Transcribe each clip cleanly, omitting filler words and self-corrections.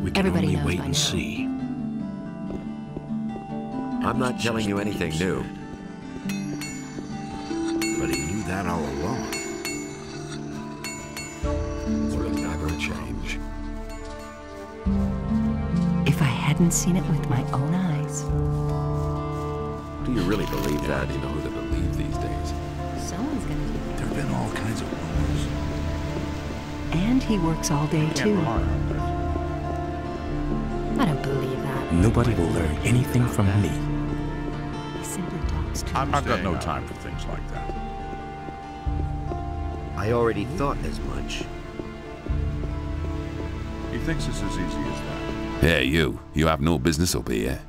We can Everybody only knows wait by and now. see. I'm not telling you anything new. But he knew that all along. It's really not going to change. If I hadn't seen it with my own eyes. Do you really believe that? You know who to believe these days. Someone's gonna do it. There have been all kinds of rumors. And he works all day too. I don't believe that. Nobody will learn anything from me. He simply talks too I've much. got no time for things like that. I already thought as much. He thinks it's as easy as that. Hey, you have no business up here.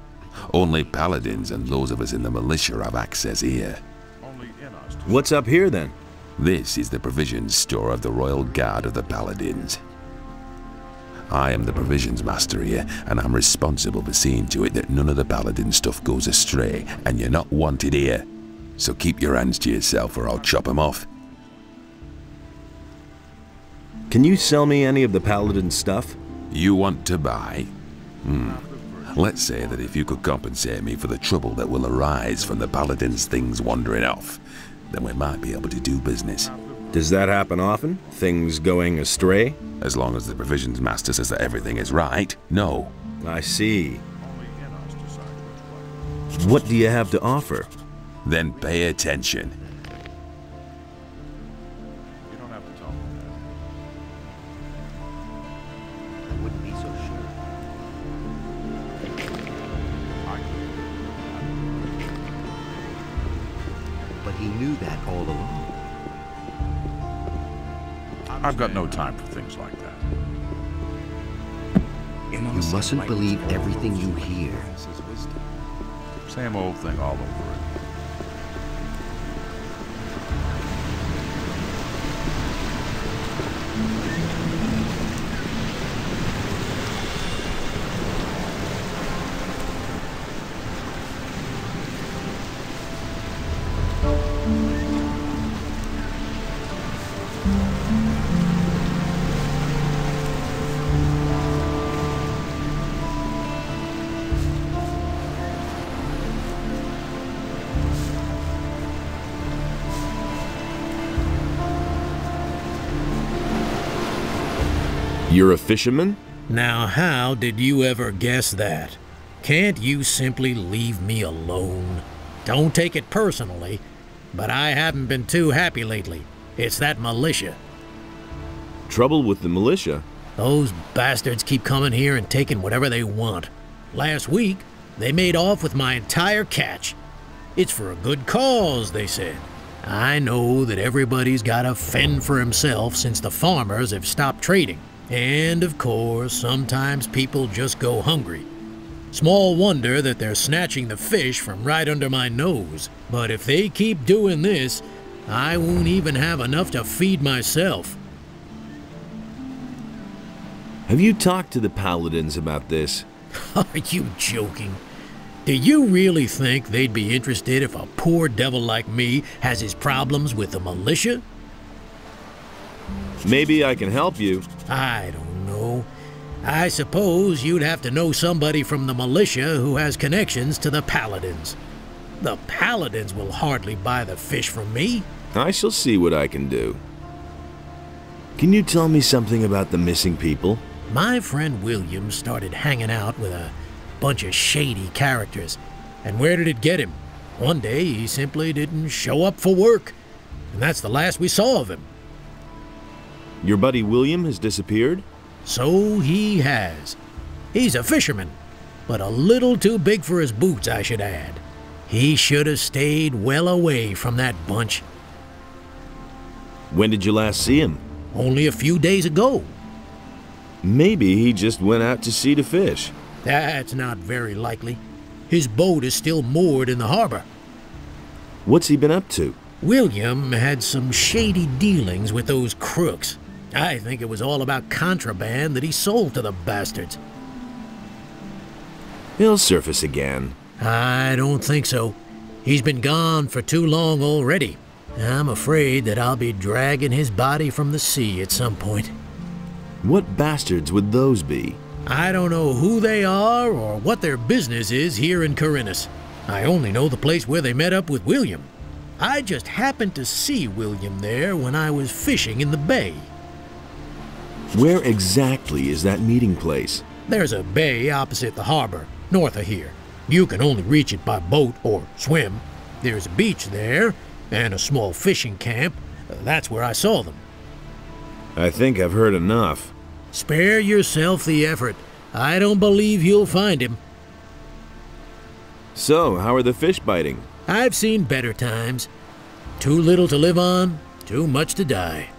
Only paladins and those of us in the militia have access here. Only in us. What's up here then? This is the provisions store of the Royal Guard of the Paladins. I am the provisions master here, and I'm responsible for seeing to it that none of the paladin stuff goes astray, and you're not wanted here. So keep your hands to yourself or I'll chop 'em off. Can you sell me any of the paladin stuff? You want to buy? Let's say that if you could compensate me for the trouble that will arise from the paladin's things wandering off, then we might be able to do business. Does that happen often? Things going astray? As long as the provisions master says that everything is right, no. I see. Only in us decide which way. What do you have to offer? Then pay attention. You don't have to tell me I wouldn't be so sure. that. But he knew that all along. I've got no time for things like that. You mustn't believe everything you hear. Same old thing all over again. You're a fisherman? Now, how did you ever guess that? Can't you simply leave me alone? Don't take it personally, but I haven't been too happy lately. It's that militia. Trouble with the militia? Those bastards keep coming here and taking whatever they want. Last week, they made off with my entire catch. It's for a good cause, they said. I know that everybody's got to fend for himself since the farmers have stopped trading. And of course, sometimes people just go hungry. Small wonder that they're snatching the fish from right under my nose. But if they keep doing this, I won't even have enough to feed myself. Have you talked to the paladins about this? Are you joking? Do you really think they'd be interested if a poor devil like me has his problems with the militia? Maybe I can help you. I don't know. I suppose you'd have to know somebody from the militia who has connections to the paladins. The paladins will hardly buy the fish from me. I shall see what I can do. Can you tell me something about the missing people? My friend William started hanging out with a bunch of shady characters. And where did it get him? One day he simply didn't show up for work. And that's the last we saw of him. Your buddy William has disappeared? So he has. He's a fisherman, but a little too big for his boots, I should add. He should have stayed well away from that bunch. When did you last see him? Only a few days ago. Maybe he just went out to sea to fish. That's not very likely. His boat is still moored in the harbor. What's he been up to? William had some shady dealings with those crooks. I think it was all about contraband that he sold to the bastards. He'll surface again. I don't think so. He's been gone for too long already. I'm afraid that I'll be dragging his body from the sea at some point. What bastards would those be? I don't know who they are or what their business is here in Corinus. I only know the place where they met up with William. I just happened to see William there when I was fishing in the bay. Where exactly is that meeting place? There's a bay opposite the harbor, north of here. You can only reach it by boat or swim. There's a beach there and a small fishing camp. That's where I saw them. I think I've heard enough. Spare yourself the effort. I don't believe you'll find him. So, how are the fish biting? I've seen better times. Too little to live on, too much to die.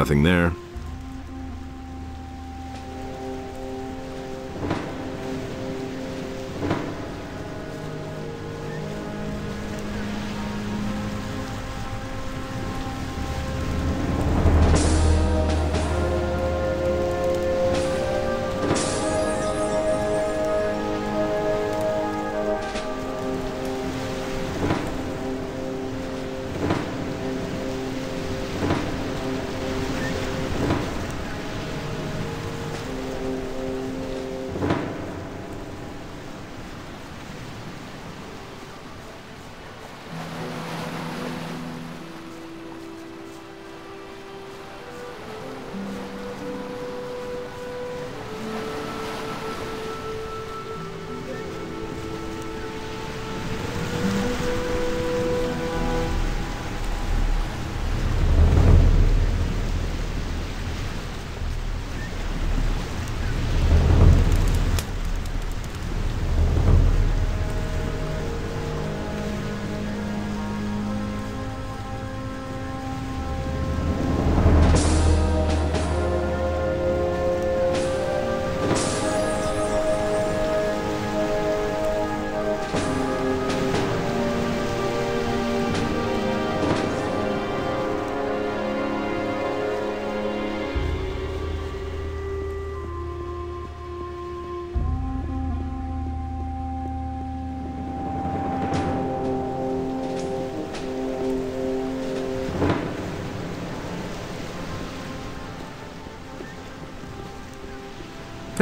Nothing there.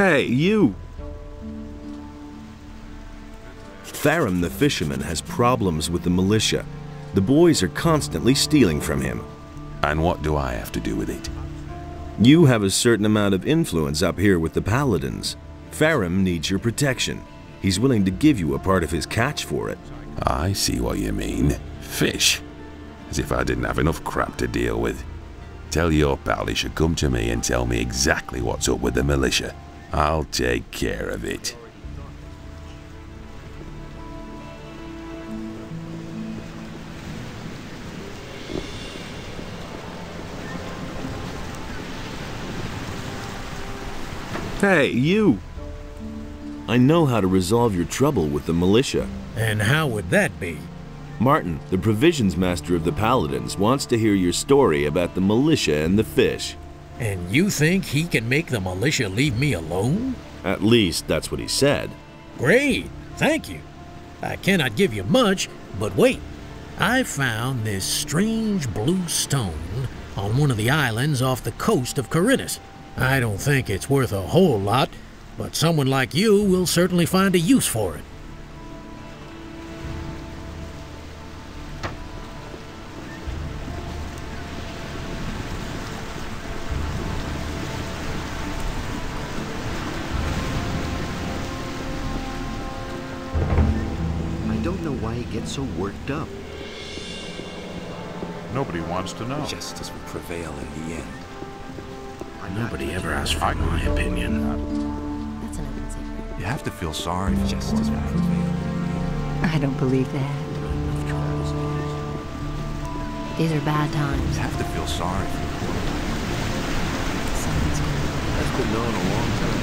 Hey, you! Farum the fisherman has problems with the militia. The boys are constantly stealing from him. And what do I have to do with it? You have a certain amount of influence up here with the paladins. Farum needs your protection. He's willing to give you a part of his catch for it. I see what you mean. Fish. As if I didn't have enough crap to deal with. Tell your pal he should come to me and tell me exactly what's up with the militia. I'll take care of it. Hey, you! I know how to resolve your trouble with the militia. And how would that be? Martin, the provisions master of the Paladins, wants to hear your story about the militia and the fish. And you think he can make the militia leave me alone? At least, that's what he said. Great, thank you. I cannot give you much, but wait. I found this strange blue stone on one of the islands off the coast of Corinus. I don't think it's worth a whole lot, but someone like you will certainly find a use for it. I don't know why he gets so worked up. Nobody wants to know. Justice will prevail in the end. Nobody ever asked for my opinion. That's an open secret. You have to feel sorry for justice will prevail. I don't believe that. These are bad times. You have to feel sorry for the poor. Someone's gonna... That's been known a long time.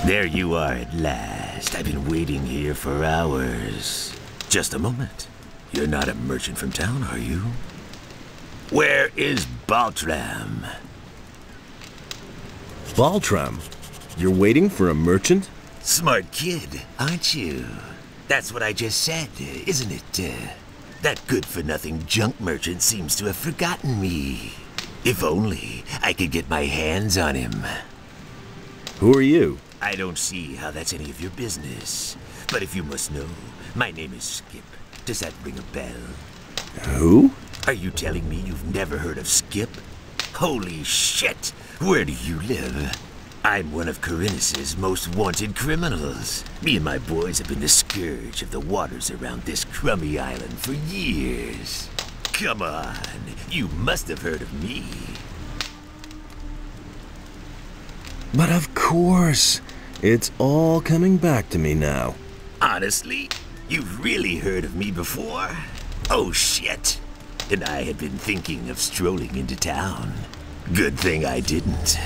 There you are at last. I've been waiting here for hours. Just a moment. You're not a merchant from town, are you? Where is Baltram? Baltram? You're waiting for a merchant? Smart kid, aren't you? That's what I just said, isn't it? That good-for-nothing junk merchant seems to have forgotten me. If only I could get my hands on him. Who are you? I don't see how that's any of your business. But if you must know, my name is Skip. Does that ring a bell? Who? Are you telling me you've never heard of Skip? Holy shit! Where do you live? I'm one of Corinth's most wanted criminals. Me and my boys have been the scourge of the waters around this crummy island for years. Come on, you must have heard of me. But of course, it's all coming back to me now. Honestly, you've really heard of me before? Oh shit. And I had been thinking of strolling into town. Good thing I didn't.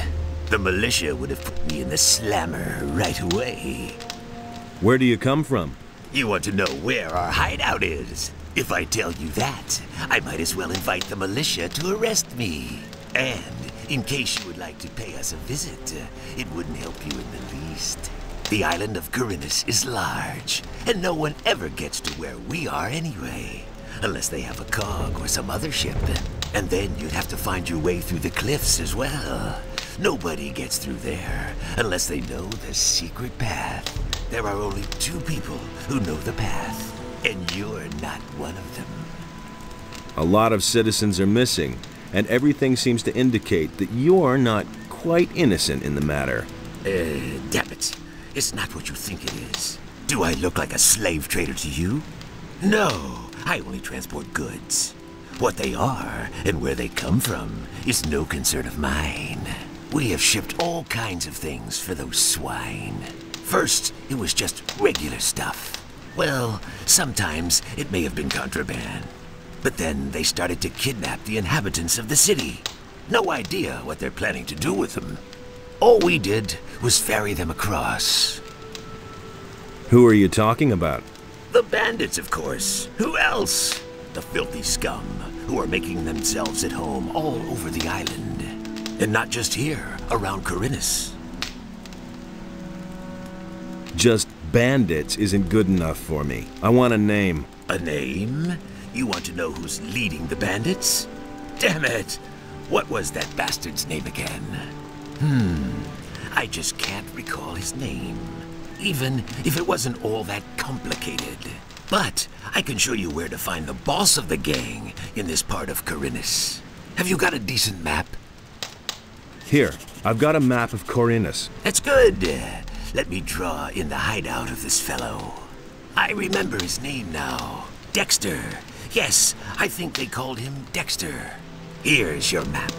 The militia would have put me in the slammer right away. Where do you come from? You want to know where our hideout is? If I tell you that, I might as well invite the militia to arrest me. And in case you would like to pay us a visit, it wouldn't help you in the least. The island of Corinth is large, and no one ever gets to where we are anyway. Unless they have a cog or some other ship. And then you'd have to find your way through the cliffs as well. Nobody gets through there unless they know the secret path. There are only 2 people who know the path, and you're not one of them. A lot of citizens are missing, and everything seems to indicate that you're not quite innocent in the matter. Damn it. It's not what you think it is. Do I look like a slave trader to you? No, I only transport goods. What they are and where they come from is no concern of mine. We have shipped all kinds of things for those swine. First, it was just regular stuff. Well, sometimes it may have been contraband. But then they started to kidnap the inhabitants of the city. No idea what they're planning to do with them. All we did was ferry them across. Who are you talking about? The bandits, of course. Who else? The filthy scum who are making themselves at home all over the island. And not just here, around Corinth. Just bandits isn't good enough for me. I want a name. A name? You want to know who's leading the bandits? Damn it! What was that bastard's name again? I just can't recall his name. Even if it wasn't all that complicated. But I can show you where to find the boss of the gang in this part of Corinth. Have you got a decent map? Here, I've got a map of Corinth. That's good. Let me draw in the hideout of this fellow. I remember his name now. Dexter. Yes, I think they called him Dexter. Here's your map.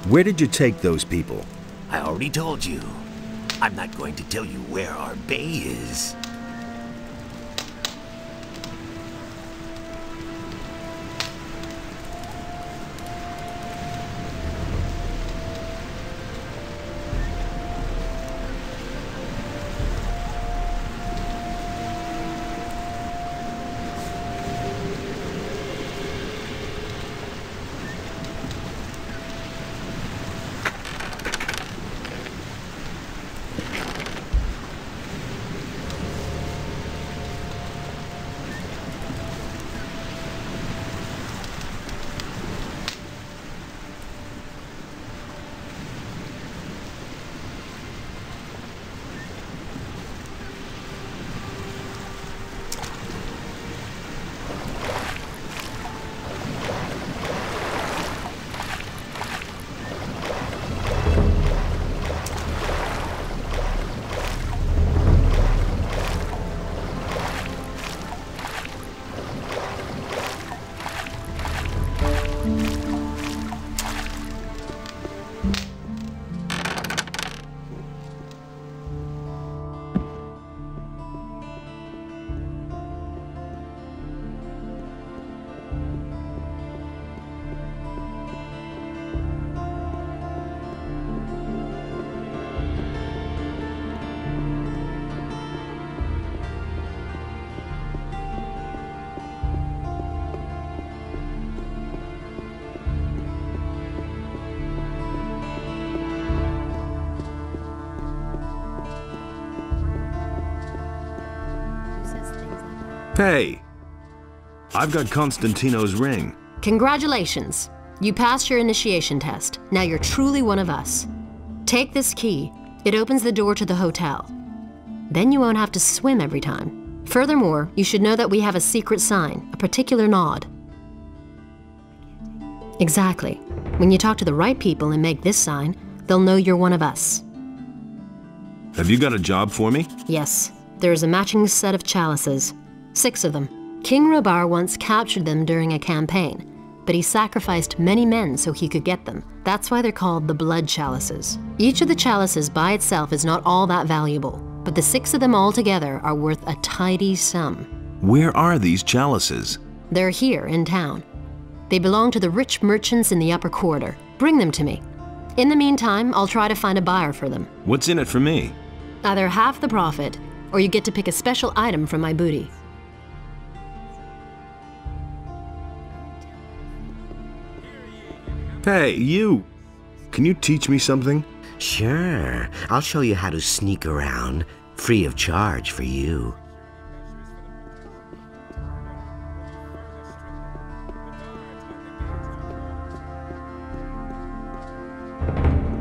Where did you take those people? I already told you. I'm not going to tell you where our bay is. Hey! I've got Constantino's ring. Congratulations. You passed your initiation test. Now you're truly one of us. Take this key. It opens the door to the hotel. Then you won't have to swim every time. Furthermore, you should know that we have a secret sign, a particular nod. Exactly. When you talk to the right people and make this sign, They'll know you're one of us. Have you got a job for me? Yes, there's a matching set of chalices. 6 of them. King Robar once captured them during a campaign, but he sacrificed many men so he could get them. That's why they're called the blood chalices. Each of the chalices by itself is not all that valuable, but the 6 of them all together are worth a tidy sum. Where are these chalices? They're here in town. They belong to the rich merchants in the upper quarter. Bring them to me. In the meantime, I'll try to find a buyer for them. What's in it for me? Either half the profit, or you get to pick a special item from my booty. Hey, you! Can you teach me something? Sure. I'll show you how to sneak around, free of charge for you.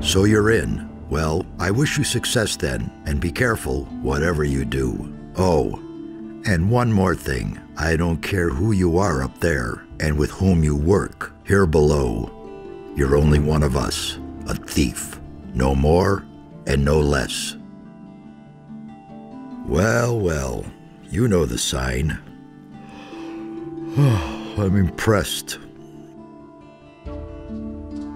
So you're in. Well, I wish you success then, and be careful whatever you do. Oh, and one more thing. I don't care who you are up there and with whom you work. Here below, you're only one of us, a thief. No more and no less. Well, well, you know the sign. I'm impressed.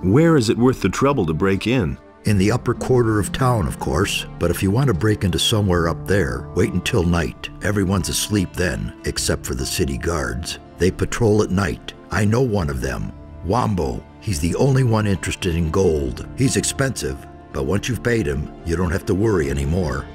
Where is it worth the trouble to break in? In the upper quarter of town, of course. But if you want to break into somewhere up there, wait until night. Everyone's asleep then, except for the city guards. They patrol at night. I know one of them, Wombo. He's the only one interested in gold. He's expensive, but once you've paid him, you don't have to worry anymore.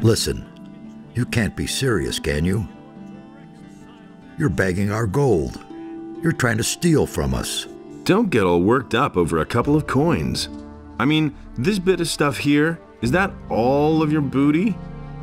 Listen, you can't be serious, can you? You're bagging our gold. You're trying to steal from us. Don't get all worked up over a couple of coins. I mean, this bit of stuff here, is that all of your booty?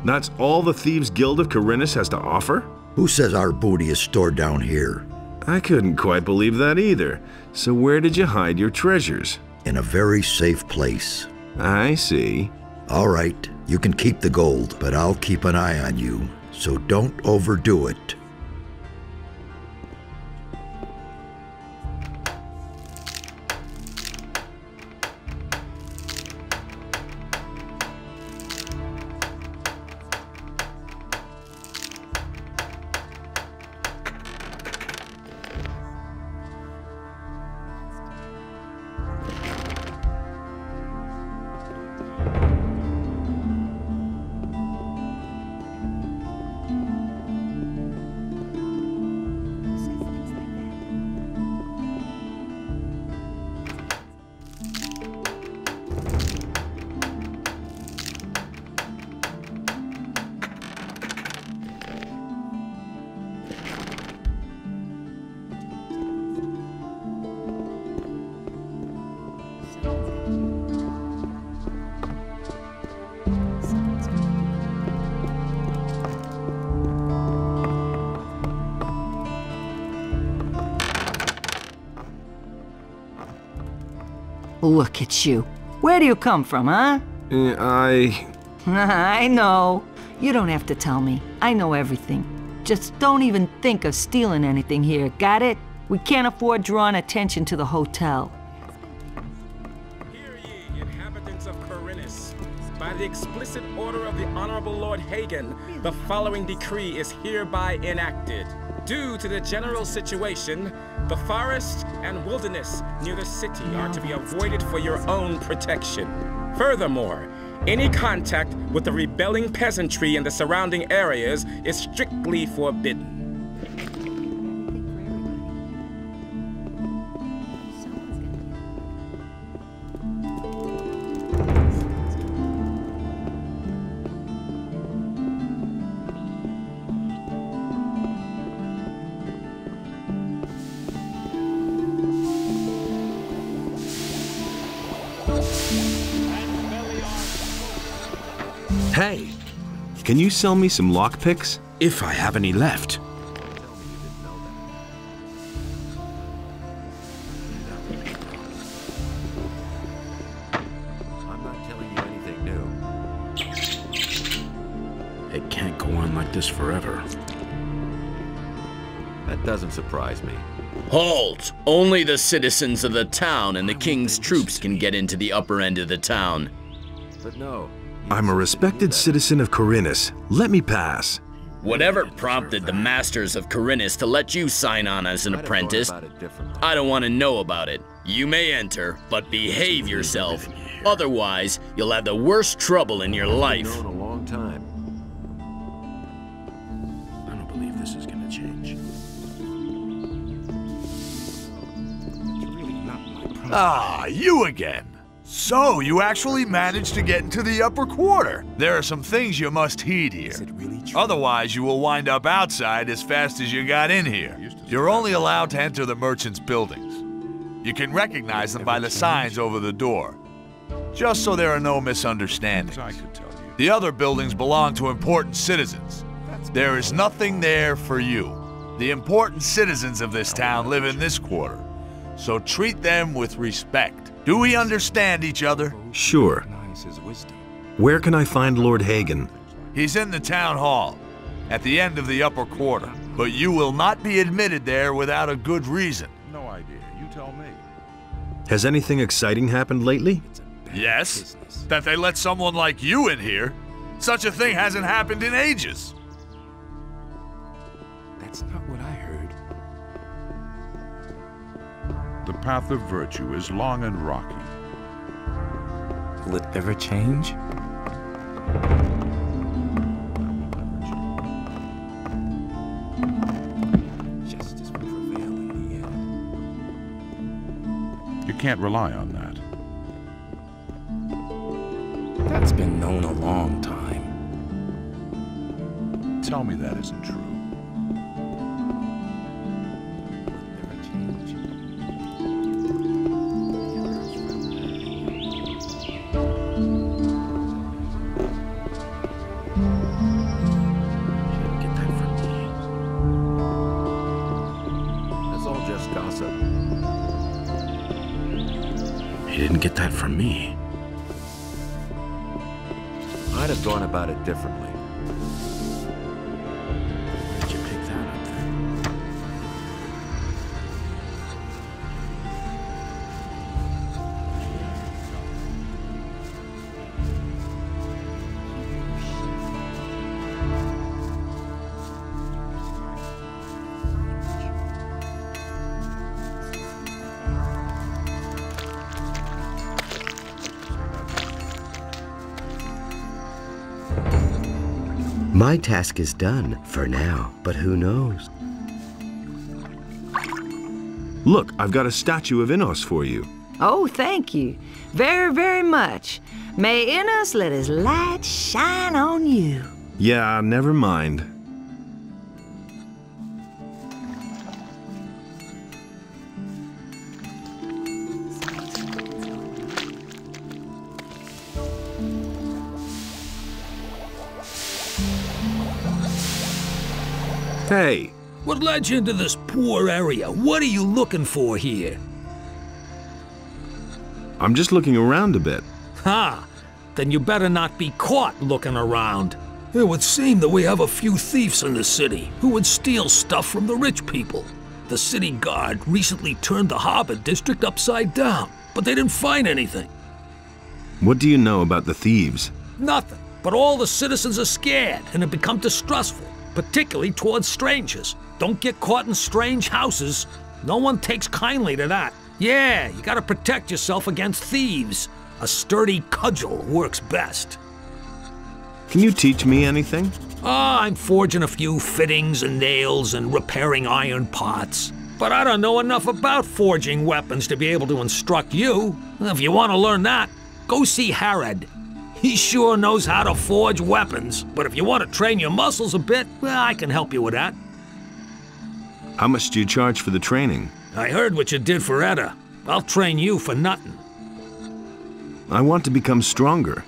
That's all the Thieves' Guild of Corinus has to offer? Who says our booty is stored down here? I couldn't quite believe that either. So where did you hide your treasures? In a very safe place. I see. All right, you can keep the gold, but I'll keep an eye on you, so don't overdo it. Look at you. Where do you come from, huh? I know. You don't have to tell me. I know everything. Just don't even think of stealing anything here, got it? We can't afford drawing attention to the hotel. Hear ye, inhabitants of Corinus. By the explicit order of the Honorable Lord Hagen, the following decree is hereby enacted. Due to the general situation, the forest and wilderness near the city are to be avoided for your own protection. Furthermore, any contact with the rebelling peasantry in the surrounding areas is strictly forbidden. Hey, can you sell me some lockpicks? If I have any left. I'm not telling you anything new. It can't go on like this forever. That doesn't surprise me. Halt! Only the citizens of the town and the king's troops can get into the upper end of the town. But no. I'm a respected citizen of Corinus. Let me pass. Whatever prompted the masters of Corinus to let you sign on as an apprentice, I don't want to know about it. You may enter, but behave yourself. Otherwise, you'll have the worst trouble in your life. I've known a long time. I don't believe this is gonna change. It's really not my problem. Ah, you again. So, you actually managed to get into the upper quarter. There are some things you must heed here. Is it really true? Otherwise, you will wind up outside as fast as you got in here. You're only allowed to enter the merchants' buildings. You can recognize them by the signs over the door. Just so there are no misunderstandings. I could tell you. The other buildings belong to important citizens. There is nothing there for you. The important citizens of this town live in this quarter, so treat them with respect. Do we understand each other? Sure. Where can I find Lord Hagen? He's in the town hall, at the end of the upper quarter. But you will not be admitted there without a good reason. No idea. You tell me. Has anything exciting happened lately? Yes? That they let someone like you in here? Such a thing hasn't happened in ages. That's not what I heard. The path of virtue is long and rocky. Will it ever change? Justice will prevail in the end. You can't rely on that. That's been known a long time. Tell me that isn't true. He didn't get that from me. I'd have gone about it differently. Where'd you pick that up then? My task is done, for now, but who knows? Look, I've got a statue of Innos for you. Oh, thank you. Very, very much. May Innos let his light shine on you. Yeah, never mind. Hey! What led you into this poor area? What are you looking for here? I'm just looking around a bit. Ha! Then you better not be caught looking around. It would seem that we have a few thieves in the city who would steal stuff from the rich people. The city guard recently turned the harbor district upside down, but they didn't find anything. What do you know about the thieves? Nothing. But all the citizens are scared and have become distrustful, particularly towards strangers. Don't get caught in strange houses. No one takes kindly to that. Yeah, you gotta protect yourself against thieves. A sturdy cudgel works best. Can you teach me anything? I'm forging a few fittings and nails and repairing iron parts. But I don't know enough about forging weapons to be able to instruct you. If you want to learn that, go see Harad. He sure knows how to forge weapons. But if you want to train your muscles a bit, well, I can help you with that. How much do you charge for the training? I heard what you did for Etta. I'll train you for nothing. I want to become stronger.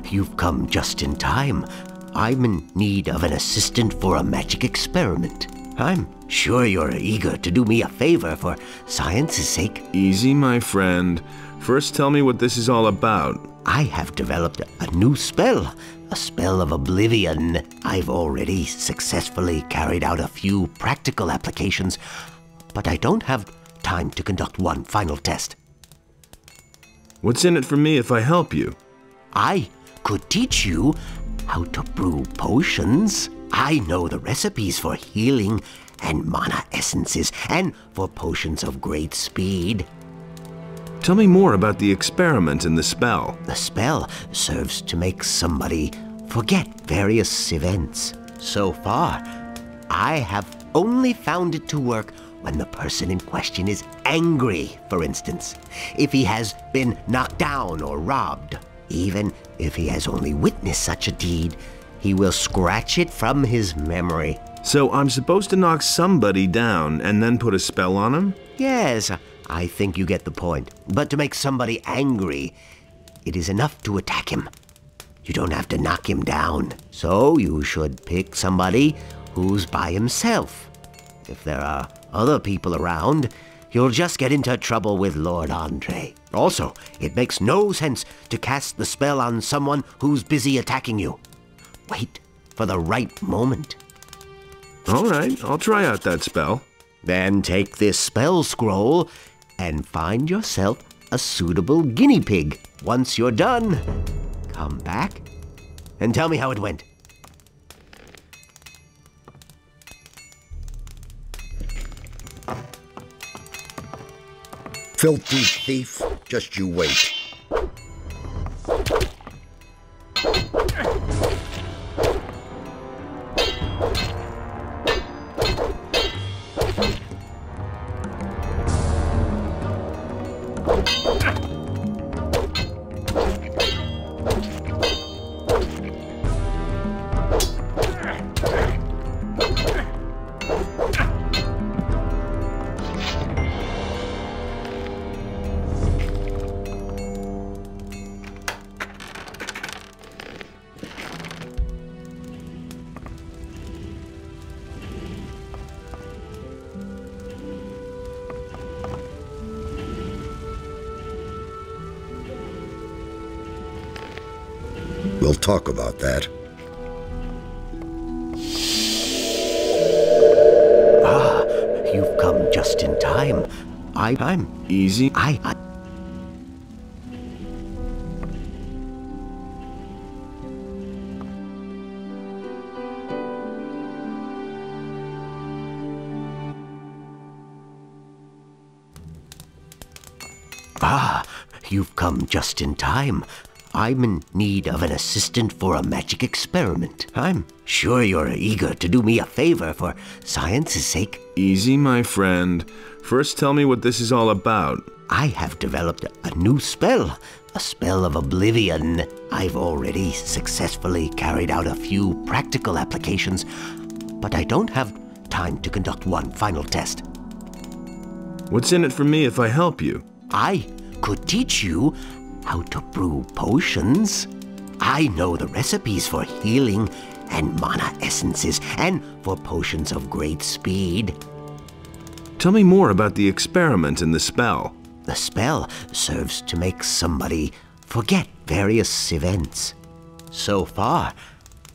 You've come just in time. I'm in need of an assistant for a magic experiment. I'm sure you're eager to do me a favor for science's sake. Easy, my friend. First tell me what this is all about. I have developed a new spell. A spell of oblivion. I've already successfully carried out a few practical applications, but I don't have time to conduct one final test. What's in it for me if I help you? I could teach you how to brew potions. I know the recipes for healing and mana essences, and for potions of great speed. Tell me more about the experiment and the spell. The spell serves to make somebody forget various events. So far, I have only found it to work when the person in question is angry, for instance. If he has been knocked down or robbed. Even if he has only witnessed such a deed, he will scratch it from his memory. So I'm supposed to knock somebody down and then put a spell on him? Yes, I think you get the point. But to make somebody angry, it is enough to attack him. You don't have to knock him down. So you should pick somebody who's by himself. If there are other people around, you'll just get into trouble with Lord Andre. Also, it makes no sense to cast the spell on someone who's busy attacking you. Wait for the right moment. All right, I'll try out that spell. Then take this spell scroll and find yourself a suitable guinea pig. Once you're done, come back and tell me how it went. Filthy thief, just you wait. We'll talk about that. Ah, you've come just in time. I'm easy. Ah, you've come just in time. I'm in need of an assistant for a magic experiment. I'm sure you're eager to do me a favor for science's sake. Easy, my friend. First tell me what this is all about. I have developed a new spell. A spell of oblivion. I've already successfully carried out a few practical applications, but I don't have time to conduct one final test. What's in it for me if I help you? I could teach you how to brew potions. I know the recipes for healing and mana essences, and for potions of great speed. Tell me more about the experiment and the spell. The spell serves to make somebody forget various events. So far,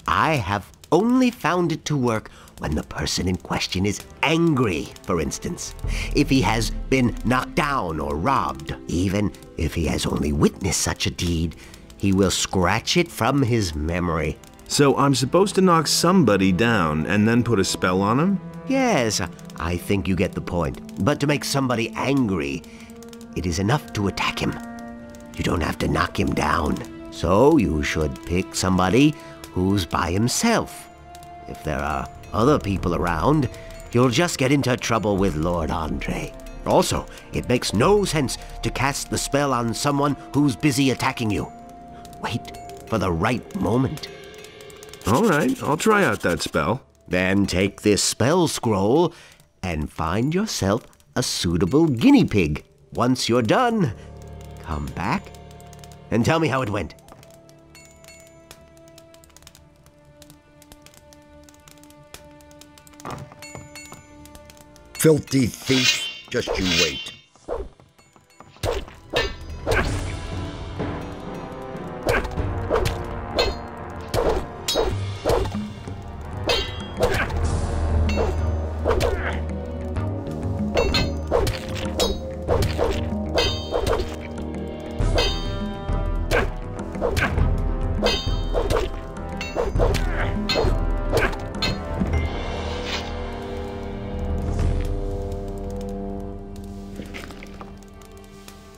I have only found it to work when the person in question is angry, for instance. If he has been knocked down or robbed, even if he has only witnessed such a deed, he will scratch it from his memory. So I'm supposed to knock somebody down and then put a spell on him? Yes, I think you get the point. But to make somebody angry, it is enough to attack him. You don't have to knock him down. So you should pick somebody who's by himself. If there are other people around, you'll just get into trouble with Lord Andre. Also, it makes no sense to cast the spell on someone who's busy attacking you. Wait for the right moment. All right, I'll try out that spell. Then take this spell scroll and find yourself a suitable guinea pig. Once you're done, come back and tell me how it went. Filthy thief, just you wait.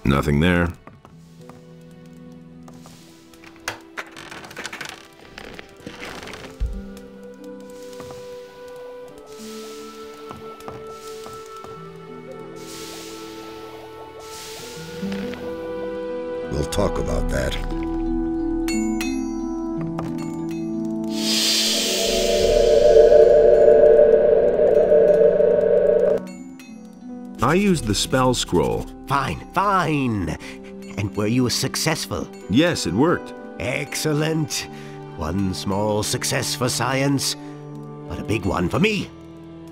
Nothing there. We'll talk about that. I used the spell scroll. Fine, fine. And were you successful? Yes, it worked. Excellent. One small success for science, but a big one for me.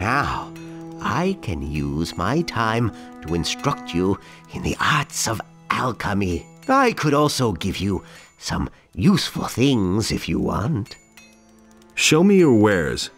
Now, I can use my time to instruct you in the arts of alchemy. I could also give you some useful things if you want. Show me your wares.